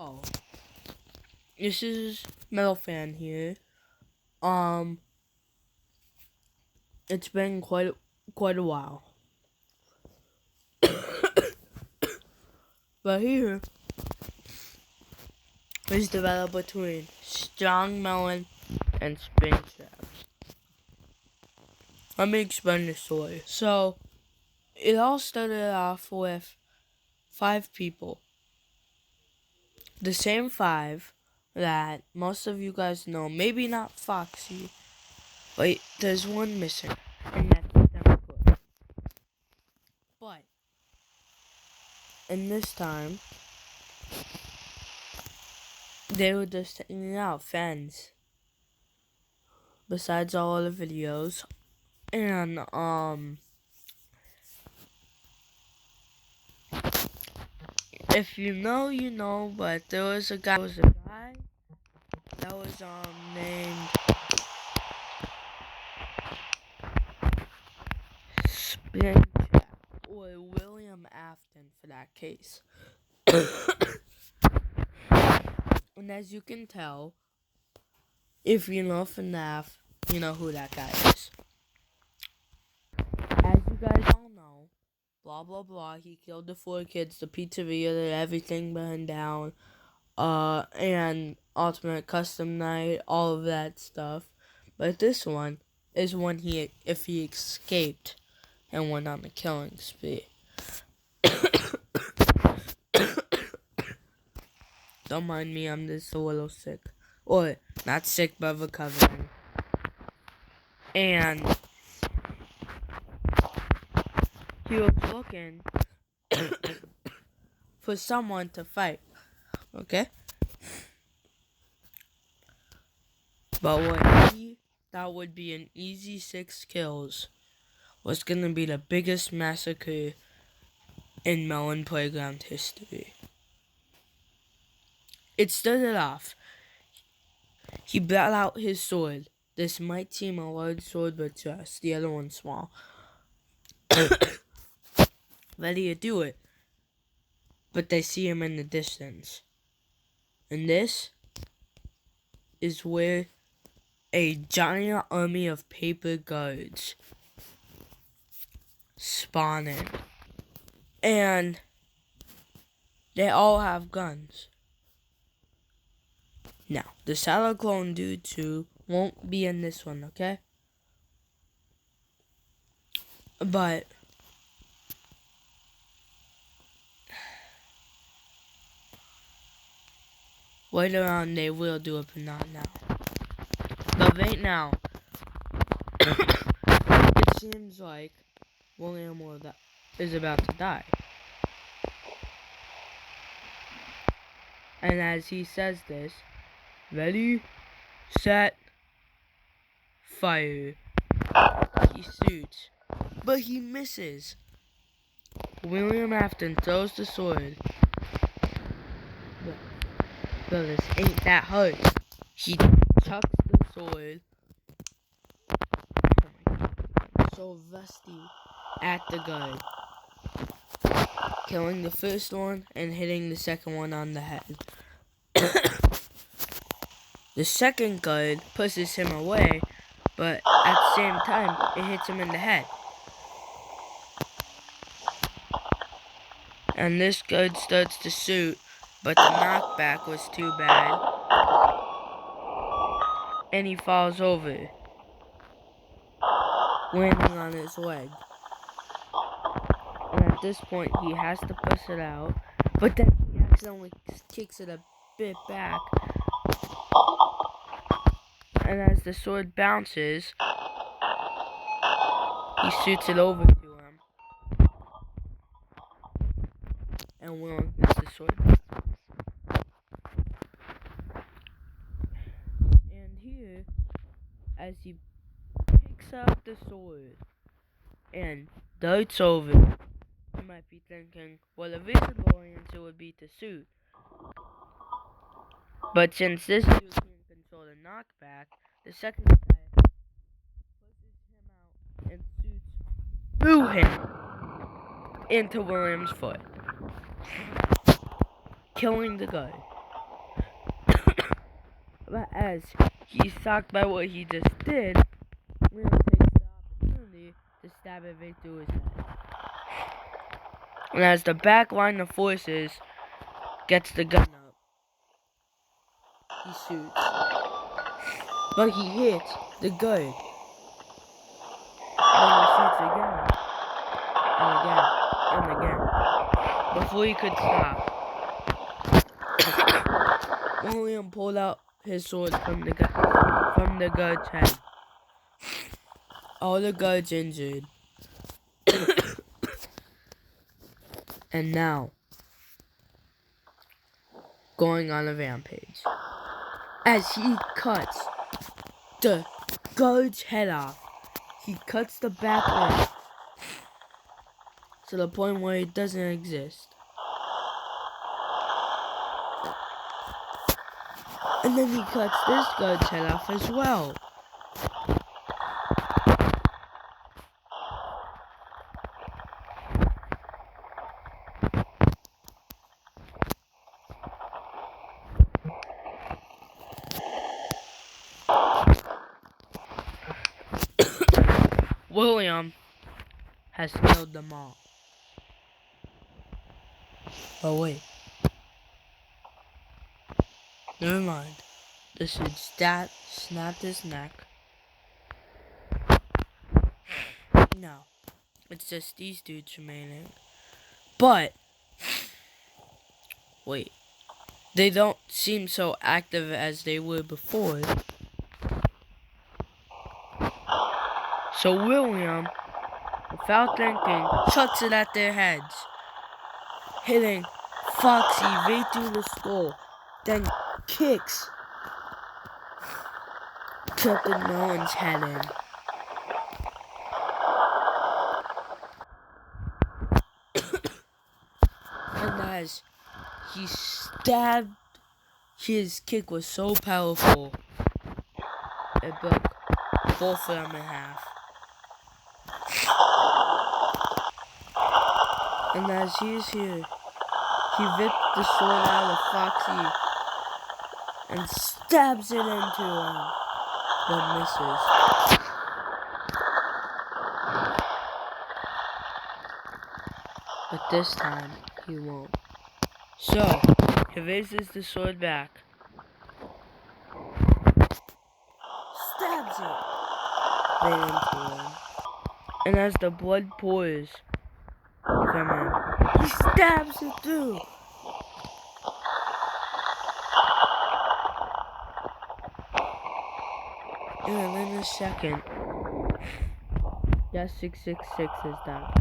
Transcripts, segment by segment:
Oh, this is Metal Fan here. It's been quite a while, but here is the battle between Strong Melon and Springtrap. Let me explain the story. So, it all started off with 5 people. The same 5 that most of you guys know. Maybe not Foxy. Wait, there's one missing. And that's Democrat. But, in this time, they were just hanging out, fans. Besides all the videos. And, if you know, you know, but there was a guy that was, named springtrap, or William Afton for that case. And as you can tell, if you know FNAF, you know who that guy is. As you guys all know, blah blah blah, he killed the 4 kids, the pizzeria, everything burned down, and Ultimate Custom Night, all of that stuff. But this one is when he escaped and went on a killing spree. Don't mind me, I'm just a little sick. Or, not sick, but recovering. And he was looking for someone to fight. Okay? But what he thought would be an easy 6 kills was gonna be the biggest massacre in Melon Playground history. It started off, he brought out his sword. This might seem a large sword, but just the other one's small. Ready to do it. But they see him in the distance. And this is where a giant army of paper guards spawn in. And they all have guns. Now, the Shadow Clone Dude 2 won't be in this one, okay? But later on they will do it, but not now. But right now, it seems like William is about to die. And as he says this, ready, set, fire. He shoots, but he misses. William Afton throws the sword. But this ain't that hard. He chucks the sword. Oh my God. So rusty at the guard. Killing the first one and hitting the second one on the head. The second guard pushes him away, but at the same time, it hits him in the head. And this guard starts to shoot, but the knockback was too bad. And he falls over, landing on his leg. And at this point, he has to push it out, but then he accidentally kicks it a bit back. And as the sword bounces, he shoots it over to him. And William gets the sword back. And here, as he picks up the sword and darts over, you might be thinking, well, a reasonable answer would be to shoot. But since this dude can't control the knockback, the second guy pushes him out and shoots through him into William's foot, killing the guy. But as he's shocked by what he just did, William takes the opportunity to stab it right through his head. And as the back line of forces gets the gun up, he shoots. But he hits the guard. Then he shoots again. And again. And again. Before he could stop, William pulled out his sword from the guard's head. All the guards injured. And now, going on a rampage. As he cuts the guard's head off, he cuts the back leg to the point where it doesn't exist. And then he cuts this guard's head off as well. William has killed them all. Oh wait. Never mind. The dude snapped his neck. No. It's just these dudes remaining. But wait. They don't seem so active as they were before. So William, without thinking, chucks it at their heads, hitting Foxy right through the skull, then kicks Captain Melon's head in. And as he stabbed, his kick was so powerful, it broke both of them in half. And as he is here, he ripped the sword out of Foxy and stabs it into him, but misses. But this time, he won't. So, he raises the sword back, stabs it right into him, and as the blood pours from him, he stabs it through. And in a second, that 666 is down.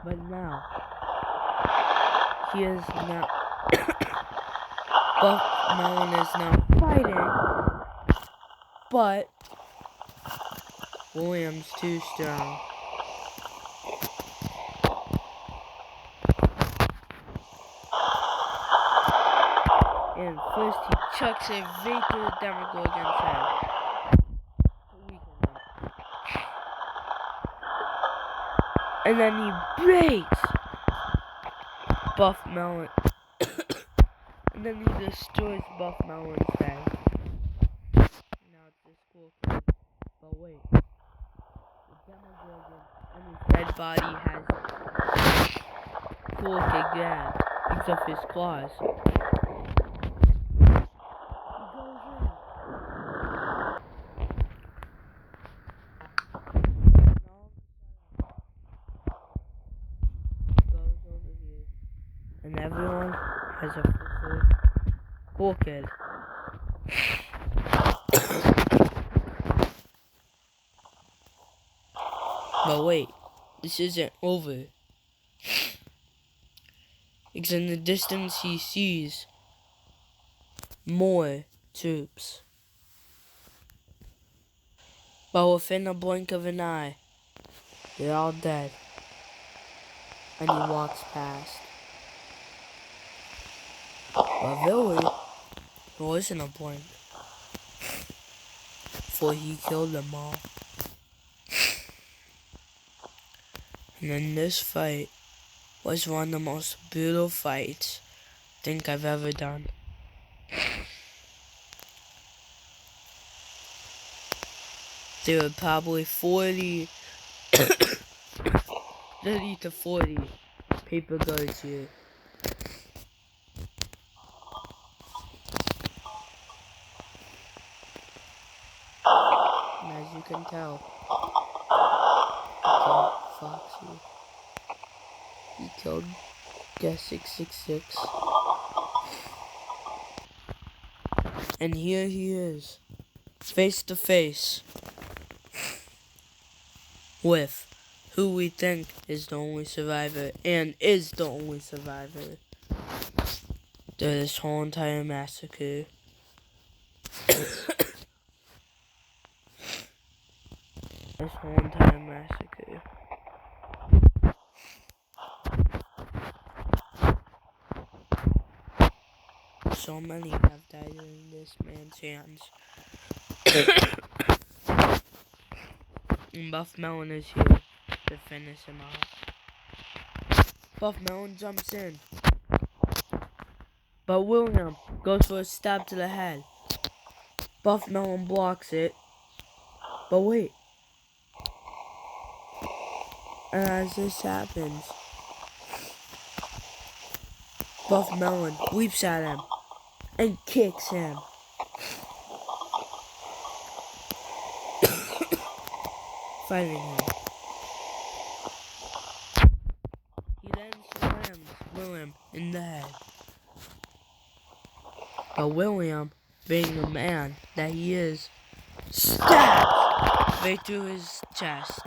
But now, he is now, Buck Melon is now fighting, but William's too strong. And first he chucks it right through the Demogorgon's head. And then he breaks Buff Melon. And then he destroys Buff Melon's head. Now it's this cool thing. But wait. The Demogorgon on his dead body has cool kick grab because of his claws. And everyone has a cool kid. But wait, this isn't over. Because in the distance he sees more troops. But within a blink of an eye, they're all dead. And he walks past. But really, it wasn't a blink. For he killed them all. And then this fight was one of the most brutal fights I think I've ever done. There were probably 30 to 40 paper guards here. And as you can tell, Foxy. He killed Guest 666. And here he is, face to face with who we think is the only survivor, and is the only survivor to this whole entire massacre. So many have died in this man's hands. And Buff Melon is here to finish him off. Buff Melon jumps in, but William goes for a stab to the head. Buff Melon blocks it, but wait. And as this happens, Buff Melon leaps at him and kicks him. Fighting him. He then slams William in the head. But William, being the man that he is, stabs right through his chest.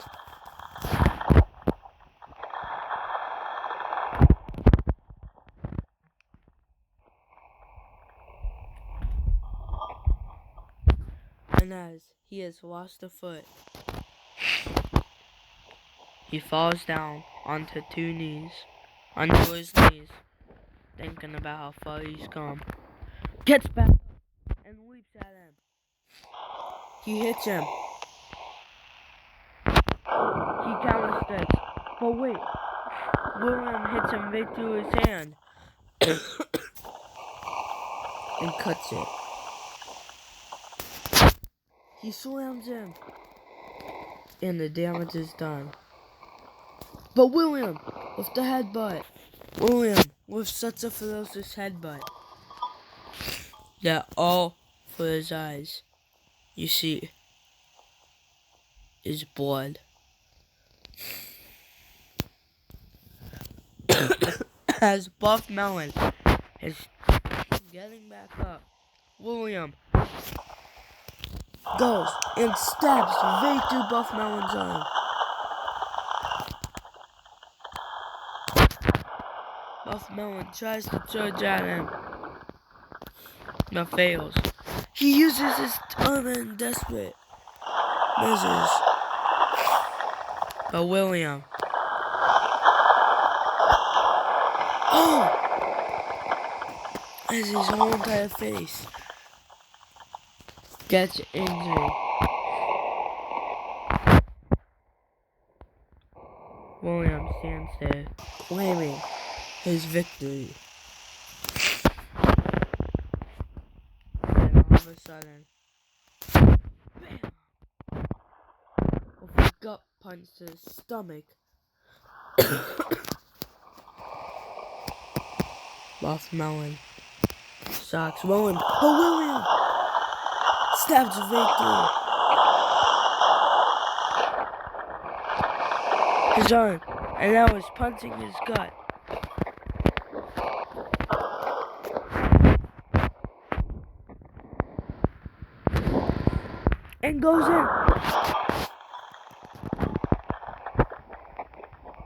And as he has lost a foot, he falls down onto his knees, thinking about how far he's come. Gets back up and leaps at him. He hits him. He counter strikes. But wait, William hits him right through his hand and cuts it. He slams him, and the damage is done. But William with the headbutt. William with such a ferocious headbutt that all for his eyes you see is blood. As Buff Melon is getting back up, William goes and stabs right through Buff Melon's arm. Buff Melon tries to charge at him, but fails. He uses his arm in desperate measures. But William, as his whole entire face gets injured. William stands there, claiming his victory. And all of a sudden, bam! With a gut punch to his stomach, Buff Melon shocks William. But William stabs right through his arm, and now is punching his gut. And goes in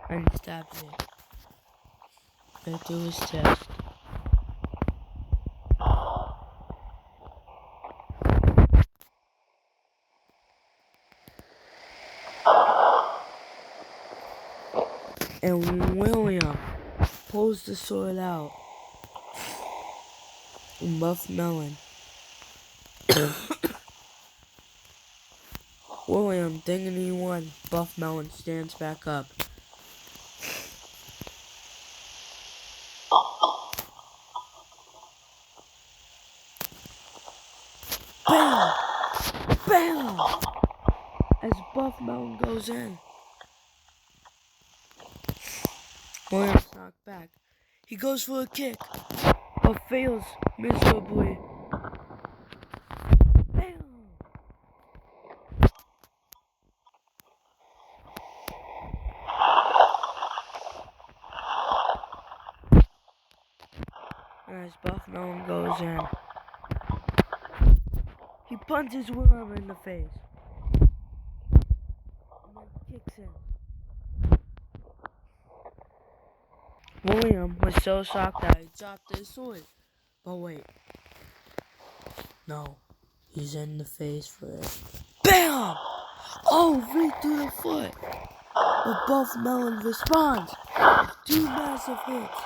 and stabs it right through his chest. And William pulls the sword out. And Buff Melon. William thinking he won. Buff Melon stands back up. BAM! As Buff Melon goes in. William's knocked back. He goes for a kick, but fails miserably. BAM! And as Buff Melon goes in, he punches William in the face. And then kicks him. William was so shocked that he dropped his sword. But wait. No. He's in the face for it. BAM! Oh, right through the foot. But Buff Melon responds with 2 massive hits.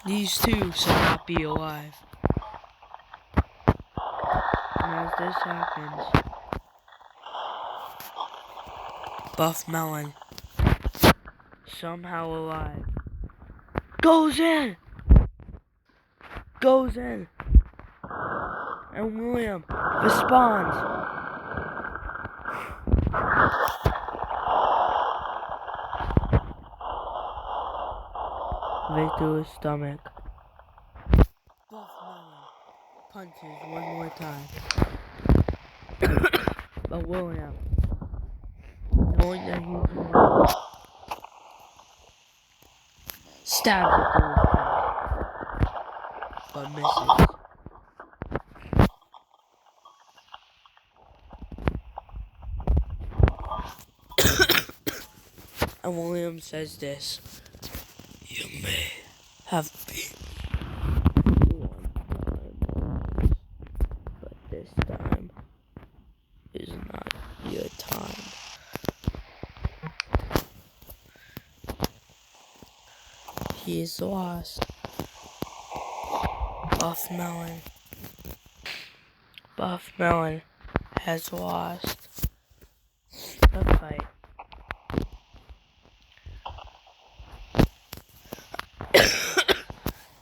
These two shall not be alive. And as this happens, Buff Melon, somehow alive, goes in! And William responds. Right through his stomach. Buff Melon punches one more time. But William, knowing that he's alive, stabs it through his chest, but misses. And William says this: "You may have beat me one time, but this time is not your time." He is lost. Buff Melon has lost the fight.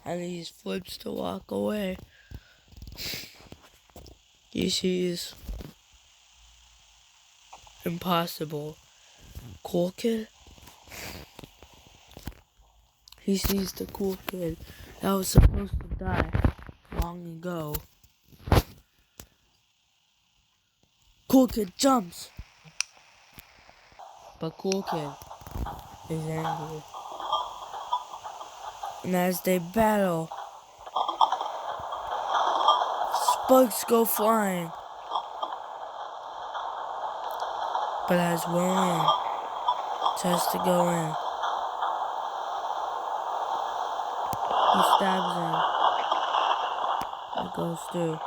And he flips to walk away. He sees impossible. Cool kid? He sees the cool kid that was supposed to die long ago. Cool kid jumps. But cool kid is angry. And as they battle, sparks go flying. But as William tries to go in, he stabs him. It goes through.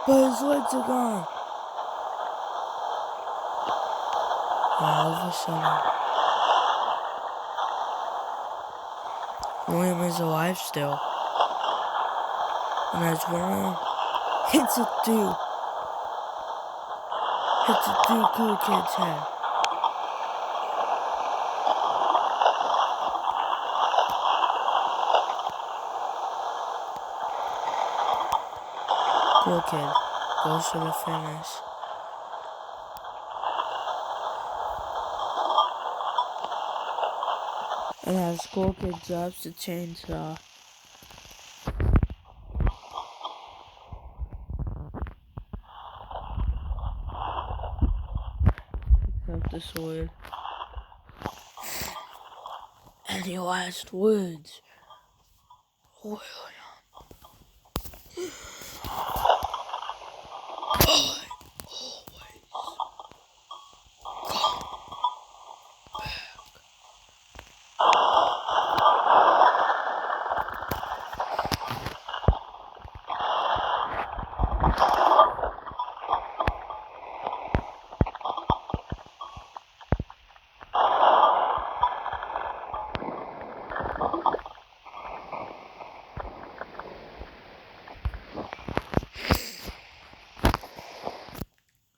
But his legs are gone. And all of a sudden, William is alive still. And as William hits it through Cool Kid's head. Cool Kid goes for the finish. And as Cool Kid drops the chainsaw, picks up the sword. Any last words, William?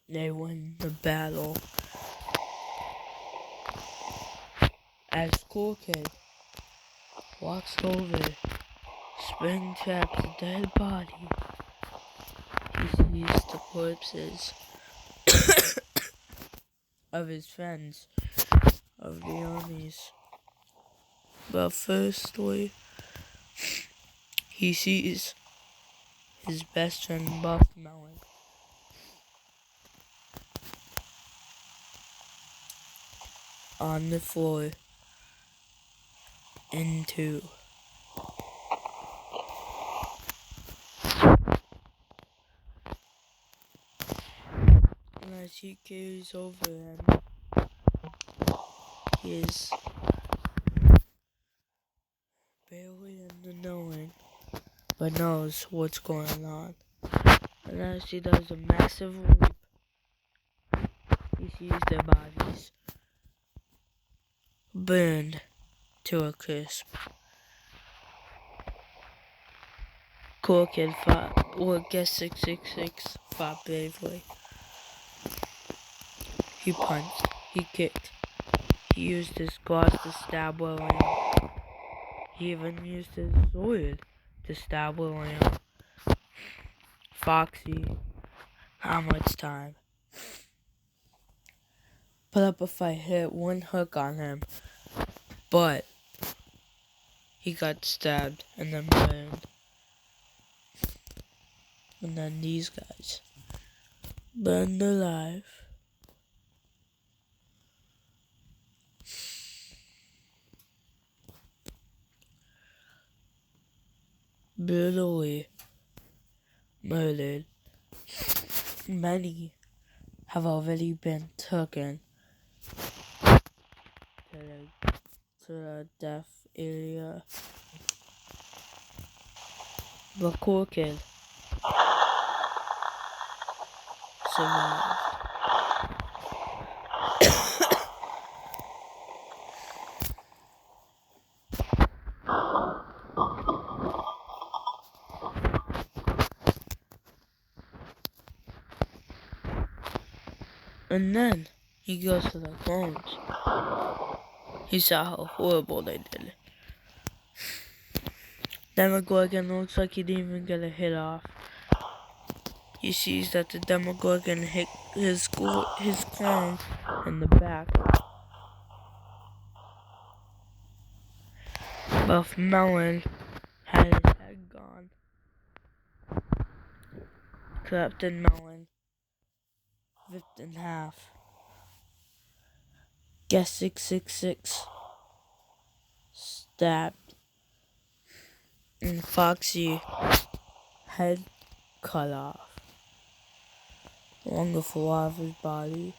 They win the battle. as Cool Kid walks over, Springtrap's dead body, he sees the corpses of his friends of the armies. But firstly, he sees his best friend Buff Melon on the floor in two. And as he carries over him, he is barely in the knowing, but knows what's going on. And as he does a massive leap, he sees their bodies burned to a crisp. Cool Kid fought, or guess 666 fought bravely. He punched, he kicked, he used his claws to stab William. He even used his sword to stab William. Foxy, how much time? Put up a fight, hit one hook on him, but he got stabbed and then burned. And then these guys burned alive. Brutally murdered. Many have already been taken to the death area. But Cool Kid survived. And then he goes to the clones. He saw how horrible they did. Demogorgon looks like he didn't even get a hit off. He sees that the Demogorgon hit his clone in the back. Buff Melon had his head gone. Captain Melon ripped in half. Guess 666 stabbed. And Foxy head cut off. Along the floor of his body.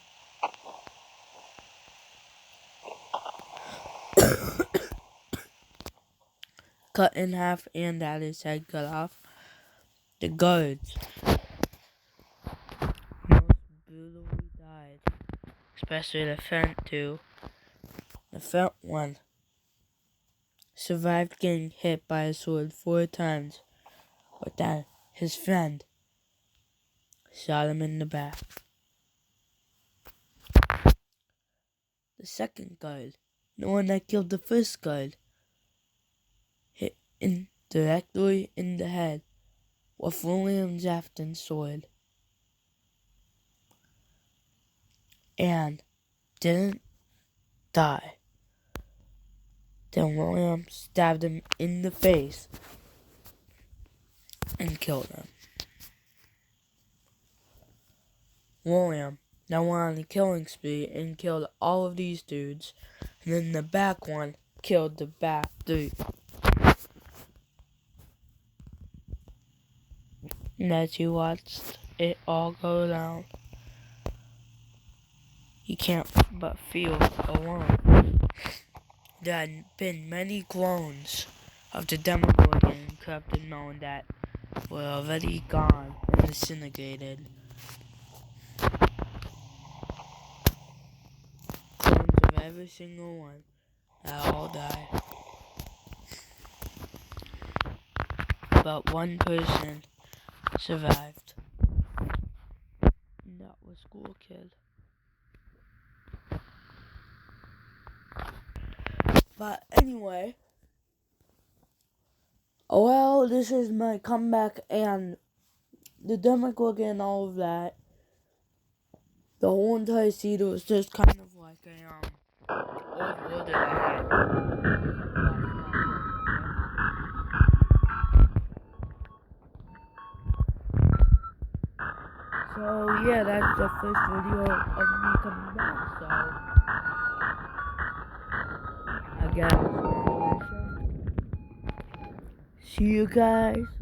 Cut in half and had his head cut off. The guards most brutally died. Especially the front two. The front one survived getting hit by a sword 4 times. But then his friend shot him in the back. The second guard, the one that killed the first guard, hit directly in the head with William Afton's sword. And didn't die. Then William stabbed him in the face and killed him. William now went on a killing spree and killed all of these dudes. And then the back one killed the back dude. And as you watched it all go down, you can't but feel alone. There had been many clones of the Demogorgon and Captain Melon that were already gone and disintegrated. Clones of every single one that all died. But one person survived. And that was Cool Kid. But anyway, well, this is my comeback and the Democrat and all of that. The whole entire seed was just kind of like a old wood that I had. So yeah, that's the first video of me coming back. So I guess see you guys